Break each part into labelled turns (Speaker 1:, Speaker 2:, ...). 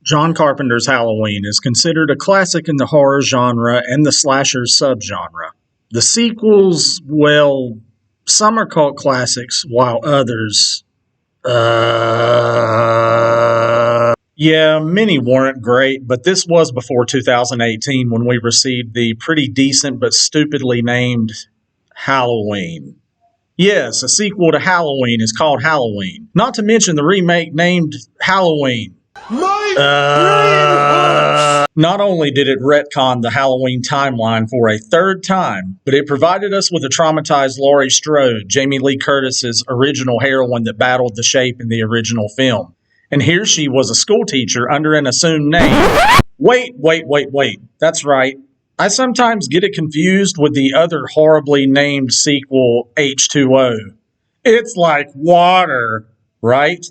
Speaker 1: John Carpenter's Halloween is considered a classic in the horror genre and the slasher subgenre. The sequels, well, some are called classics, while others, yeah, many weren't great, but this was before 2018 when we received the pretty decent but stupidly named Halloween. Yes, a sequel to Halloween is called Halloween. Not to mention the remake named Halloween. Not only did it retcon the Halloween timeline for a third time, but it provided us with a traumatized Laurie Strode, Jamie Lee Curtis's original heroine that battled the Shape in the original film. And here she was a schoolteacher under an assumed name. Wait. That's right. I sometimes get it confused with the other horribly named sequel, H2O. It's like water, right?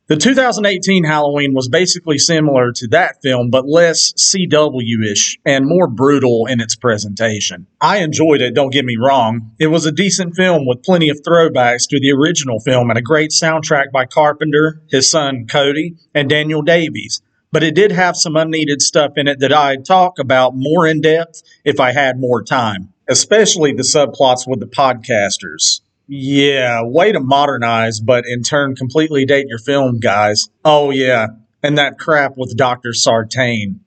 Speaker 1: The 2018 Halloween was basically similar to that film, but less CW-ish and more brutal in its presentation. I enjoyed it, don't get me wrong. It was a decent film with plenty of throwbacks to the original film and a great soundtrack by Carpenter, his son Cody, and Daniel Davies. But it did have some unneeded stuff in it that I'd talk about more in depth if I had more time, especially the subplots with the podcasters. Yeah, way to modernize, but in turn completely date your film, guys. Oh yeah, and that crap with Dr. Sartain.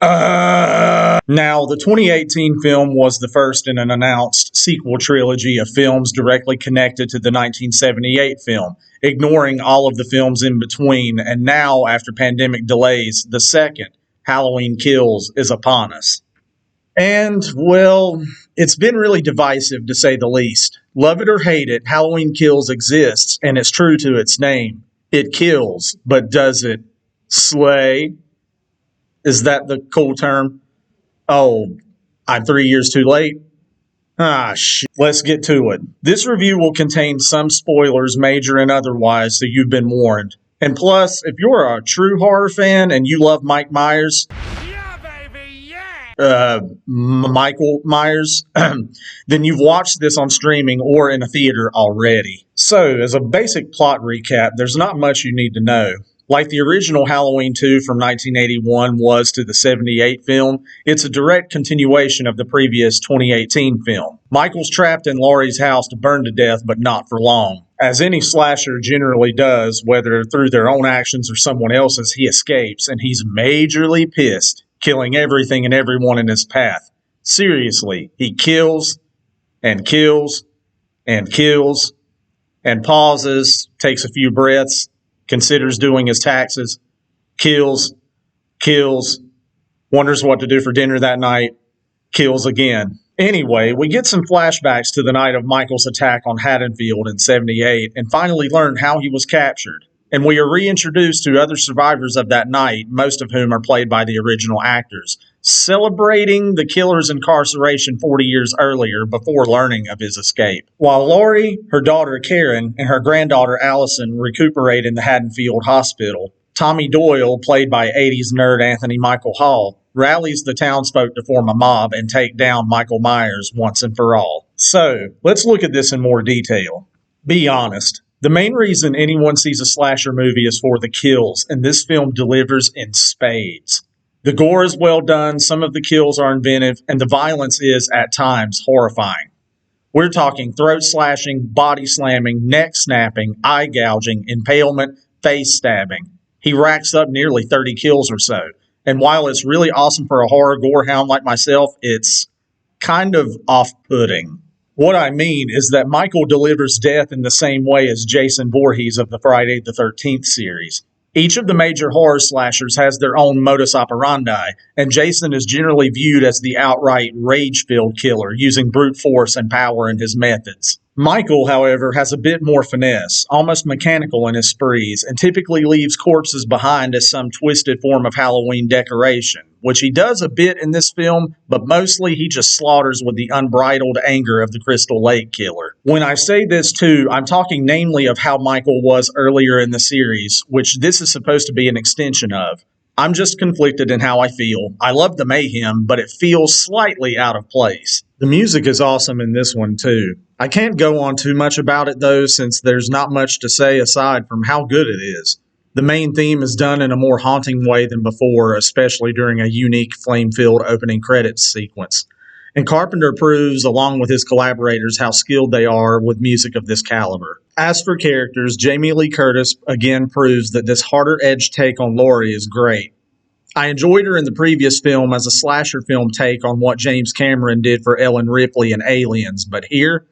Speaker 1: Now, the 2018 film was the first in an announced sequel trilogy of films directly connected to the 1978 film, ignoring all of the films in between, and now, after pandemic delays, the second, Halloween Kills, is upon us. And, well, it's been really divisive to say the least. Love it or hate it, Halloween Kills exists, and it's true to its name. It kills, but does it slay? Is that the cool term? Oh, I'm 3 years too late? Ah, shit. Let's get to it. This review will contain some spoilers, major and otherwise, so you've been warned. And plus, if you're a true horror fan and you love Mike Myers, Michael Myers, then you've watched this on streaming or in a theater already. So, as a basic plot recap, there's not much you need to know. Like the original Halloween 2 from 1981 was to the 78 film, it's a direct continuation of the previous 2018 film. Michael's trapped in Laurie's house to burn to death, but not for long. As any slasher generally does, whether through their own actions or someone else's, he escapes, and he's majorly pissed, killing everything and everyone in his path. Seriously, he kills and kills and kills and pauses, takes a few breaths, considers doing his taxes, kills, wonders what to do for dinner that night, kills again. Anyway, we get some flashbacks to the night of Michael's attack on Haddonfield in 78 and finally learn how he was captured. And we are reintroduced to other survivors of that night, most of whom are played by the original actors, celebrating the killer's incarceration 40 years earlier before learning of his escape. While Laurie, her daughter Karen, and her granddaughter Allison recuperate in the Haddonfield Hospital, Tommy Doyle, played by 80s nerd Anthony Michael Hall, rallies the townsfolk to form a mob and take down Michael Myers once and for all. So, let's look at this in more detail. Be honest. The main reason anyone sees a slasher movie is for the kills, and this film delivers in spades. The gore is well done, some of the kills are inventive, and the violence is, at times, horrifying. We're talking throat slashing, body slamming, neck snapping, eye gouging, impalement, face stabbing. He racks up nearly 30 kills or so, and while it's really awesome for a horror gore hound like myself, it's kind of off-putting. What I mean is that Michael delivers death in the same way as Jason Voorhees of the Friday the 13th series. Each of the major horror slashers has their own modus operandi, and Jason is generally viewed as the outright rage-filled killer, using brute force and power in his methods. Michael, however, has a bit more finesse, almost mechanical in his sprees, and typically leaves corpses behind as some twisted form of Halloween decoration, which he does a bit in this film, but mostly he just slaughters with the unbridled anger of the Crystal Lake Killer. When I say this too, I'm talking namely of how Michael was earlier in the series, which this is supposed to be an extension of. I'm just conflicted in how I feel. I love the mayhem, but it feels slightly out of place. The music is awesome in this one too. I can't go on too much about it though, since there's not much to say aside from how good it is. The main theme is done in a more haunting way than before, especially during a unique flame-filled opening credits sequence. And Carpenter proves, along with his collaborators, how skilled they are with music of this caliber. As for characters, Jamie Lee Curtis again proves that this harder-edged take on Laurie is great. I enjoyed her in the previous film as a slasher film take on what James Cameron did for Ellen Ripley in Aliens, but here,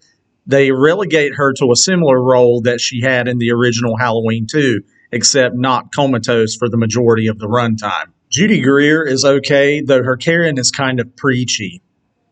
Speaker 1: they relegate her to a similar role that she had in the original Halloween 2, except not comatose for the majority of the runtime. Judy Greer is okay, though her Karen is kind of preachy.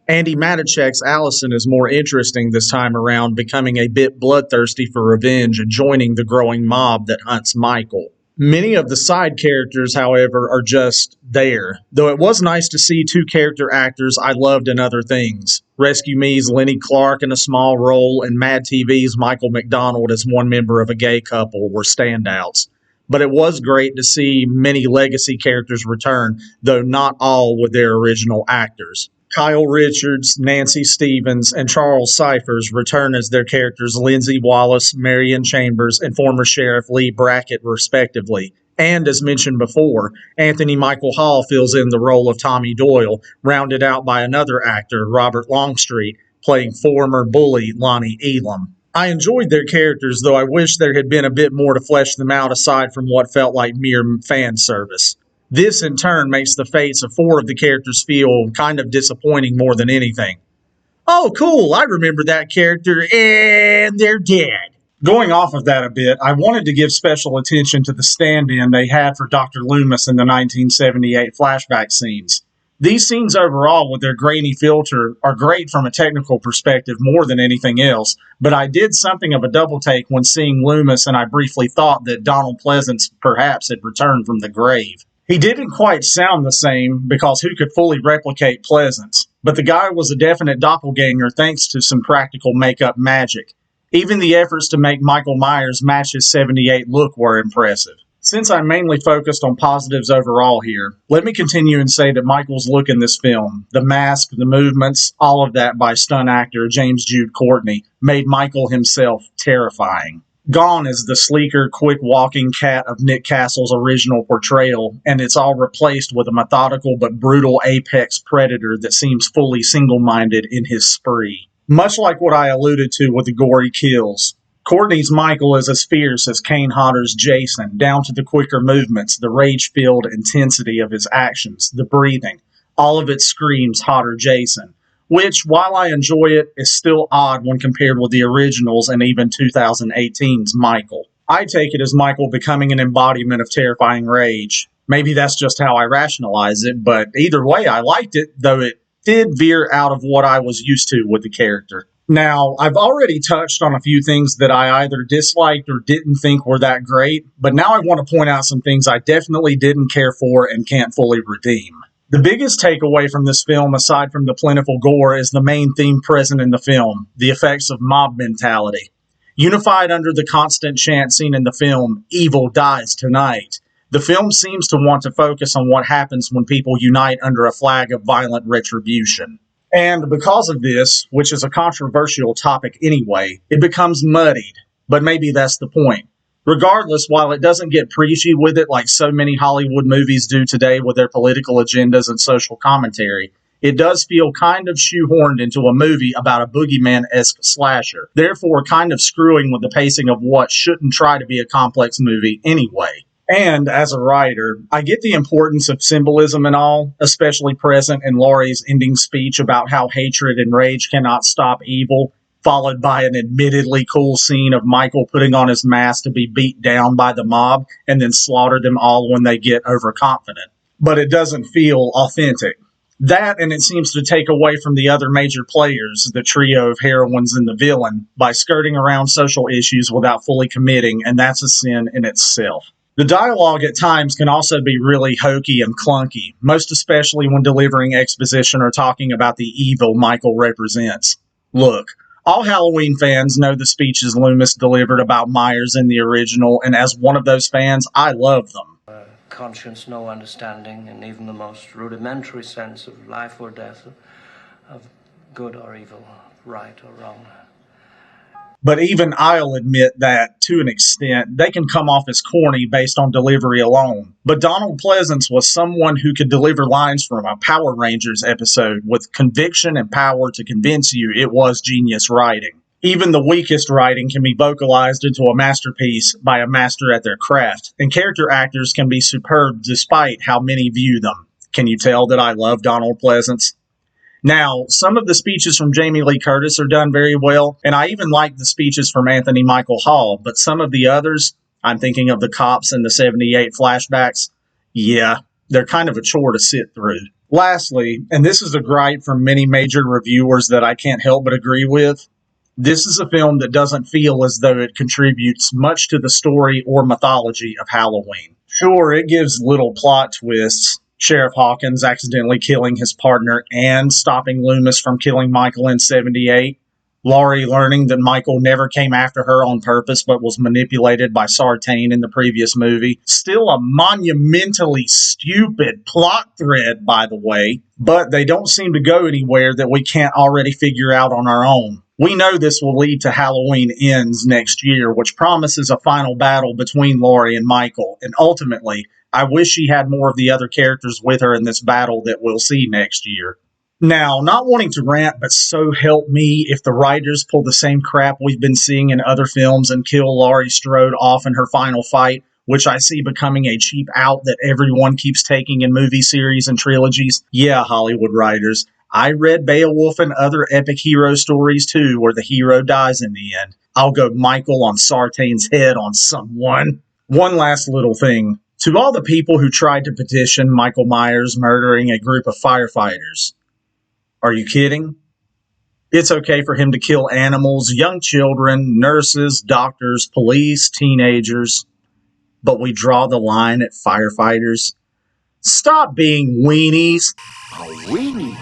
Speaker 1: Andy Matichak's Allison is more interesting this time around, becoming a bit bloodthirsty for revenge and joining the growing mob that hunts Michael. Many of the side characters, however, are just there, though it was nice to see two character actors I loved in other things. Rescue Me's Lenny Clark in a small role and Mad TV's Michael McDonald as one member of a gay couple were standouts. But it was great to see many legacy characters return, though not all with their original actors. Kyle Richards, Nancy Stevens, and Charles Cyphers return as their characters Lindsay Wallace, Marion Chambers, and former Sheriff Lee Brackett, respectively. And as mentioned before, Anthony Michael Hall fills in the role of Tommy Doyle, rounded out by another actor, Robert Longstreet, playing former bully Lonnie Elam. I enjoyed their characters, though I wish there had been a bit more to flesh them out aside from what felt like mere fan service. This, in turn, makes the fates of four of the characters feel kind of disappointing more than anything. Oh, cool, I remember that character, and they're dead. Going off of that a bit, I wanted to give special attention to the stand-in they had for Dr. Loomis in the 1978 flashback scenes. These scenes overall, with their grainy filter, are great from a technical perspective more than anything else, but I did something of a double take when seeing Loomis, and I briefly thought that Donald Pleasance perhaps had returned from the grave. He didn't quite sound the same, because who could fully replicate Pleasance? But the guy was a definite doppelganger thanks to some practical makeup magic. Even the efforts to make Michael Myers match his 78 look were impressive. Since I'm mainly focused on positives overall here, let me continue and say that Michael's look in this film, the mask, the movements, all of that by stunt actor James Jude Courtney, made Michael himself terrifying. Gone is the sleeker, quick-walking cat of Nick Castle's original portrayal, and it's all replaced with a methodical but brutal apex predator that seems fully single-minded in his spree. Much like what I alluded to with the gory kills, Courtney's Michael is as fierce as Kane Hodder's Jason, down to the quicker movements, the rage-filled intensity of his actions, the breathing. All of it screams Hodder Jason, which, while I enjoy it, is still odd when compared with the originals and even 2018's Michael. I take it as Michael becoming an embodiment of terrifying rage. Maybe that's just how I rationalize it, but either way, I liked it, though it did veer out of what I was used to with the character. Now, I've already touched on a few things that I either disliked or didn't think were that great, but now I want to point out some things I definitely didn't care for and can't fully redeem. The biggest takeaway from this film, aside from the plentiful gore, is the main theme present in the film, the effects of mob mentality. Unified under the constant chant seen in the film, "Evil dies tonight," the film seems to want to focus on what happens when people unite under a flag of violent retribution. And because of this, which is a controversial topic anyway, it becomes muddied, but maybe that's the point. Regardless, while it doesn't get preachy with it like so many Hollywood movies do today with their political agendas and social commentary, it does feel kind of shoehorned into a movie about a boogeyman-esque slasher, therefore kind of screwing with the pacing of what shouldn't try to be a complex movie anyway. And as a writer, I get the importance of symbolism and all, especially present in Laurie's ending speech about how hatred and rage cannot stop evil, followed by an admittedly cool scene of Michael putting on his mask to be beat down by the mob and then slaughter them all when they get overconfident. But it doesn't feel authentic. That, and it seems to take away from the other major players, the trio of heroines and the villain, by skirting around social issues without fully committing, and that's a sin in itself. The dialogue at times can also be really hokey and clunky, most especially when delivering exposition or talking about the evil Michael represents. Look, all Halloween fans know the speeches Loomis delivered about Myers in the original, and as one of those fans, I love them.
Speaker 2: Conscience, no understanding, and even the most rudimentary sense of life or death, of good or evil, right or wrong.
Speaker 1: But even I'll admit that, to an extent, they can come off as corny based on delivery alone. But Donald Pleasance was someone who could deliver lines from a Power Rangers episode with conviction and power to convince you it was genius writing. Even the weakest writing can be vocalized into a masterpiece by a master at their craft, and character actors can be superb despite how many view them. Can you tell that I love Donald Pleasance? Now, some of the speeches from Jamie Lee Curtis are done very well, and I even like the speeches from Anthony Michael Hall, but some of the others, I'm thinking of the cops in the 78 flashbacks, yeah, they're kind of a chore to sit through. Lastly, and this is a gripe from many major reviewers that I can't help but agree with, this is a film that doesn't feel as though it contributes much to the story or mythology of Halloween. Sure, it gives little plot twists, Sheriff Hawkins accidentally killing his partner and stopping Loomis from killing Michael in 78. Laurie learning that Michael never came after her on purpose but was manipulated by Sartain in the previous movie. Still a monumentally stupid plot thread, by the way, but they don't seem to go anywhere that we can't already figure out on our own. We know this will lead to Halloween Ends next year, which promises a final battle between Laurie and Michael, and ultimately, I wish she had more of the other characters with her in this battle that we'll see next year. Now, not wanting to rant, but so help me if the writers pull the same crap we've been seeing in other films and kill Laurie Strode off in her final fight, which I see becoming a cheap out that everyone keeps taking in movie series and trilogies. Yeah, Hollywood writers. I read Beowulf and other epic hero stories too, where the hero dies in the end. I'll go Michael on Sartain's head on someone. One last little thing. To all the people who tried to petition Michael Myers murdering a group of firefighters, are you kidding? It's okay for him to kill animals, young children, nurses, doctors, police, teenagers, but we draw the line at firefighters. Stop being weenies.
Speaker 3: A weenie?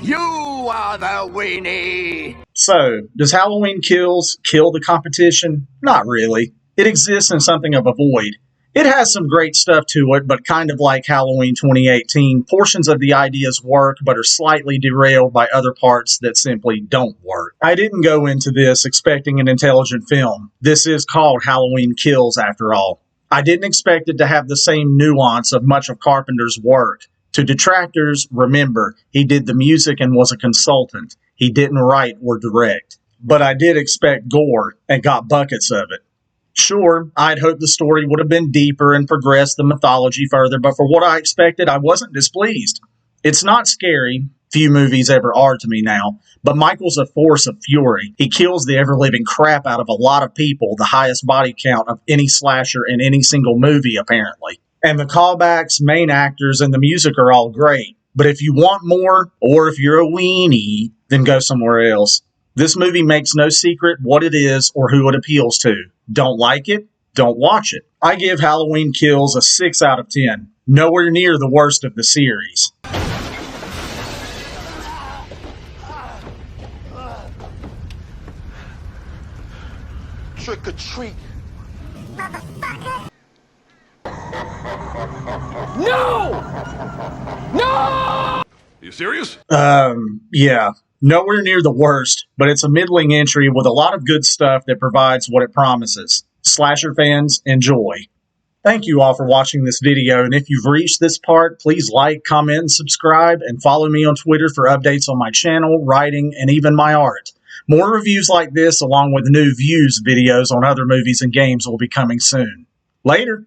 Speaker 3: You are the weenie!
Speaker 1: So, does Halloween Kills kill the competition? Not really. It exists in something of a void. It has some great stuff to it, but kind of like Halloween 2018, portions of the ideas work but are slightly derailed by other parts that simply don't work. I didn't go into this expecting an intelligent film. This is called Halloween Kills after all. I didn't expect it to have the same nuance of much of Carpenter's work. To detractors, remember, he did the music and was a consultant. He didn't write or direct. But I did expect gore and got buckets of it. Sure, I'd hoped the story would have been deeper and progressed the mythology further, but for what I expected, I wasn't displeased. It's not scary, few movies ever are to me now, but Michael's a force of fury. He kills the ever-living crap out of a lot of people, the highest body count of any slasher in any single movie, apparently. And the callbacks, main actors, and the music are all great. But if you want more, or if you're a weenie, then go somewhere else. This movie makes no secret what it is or who it appeals to. Don't like it? Don't watch it. I give Halloween Kills a 6 out of 10. Nowhere near the worst of the series.
Speaker 3: Trick or treat. No! No!
Speaker 4: You serious?
Speaker 1: Yeah. Nowhere near the worst, but it's a middling entry with a lot of good stuff that provides what it promises. Slasher fans, enjoy. Thank you all for watching this video, and if you've reached this part, please like, comment, and subscribe, and follow me on Twitter for updates on my channel, writing, and even my art. More reviews like this, along with new views videos on other movies and games will be coming soon. Later!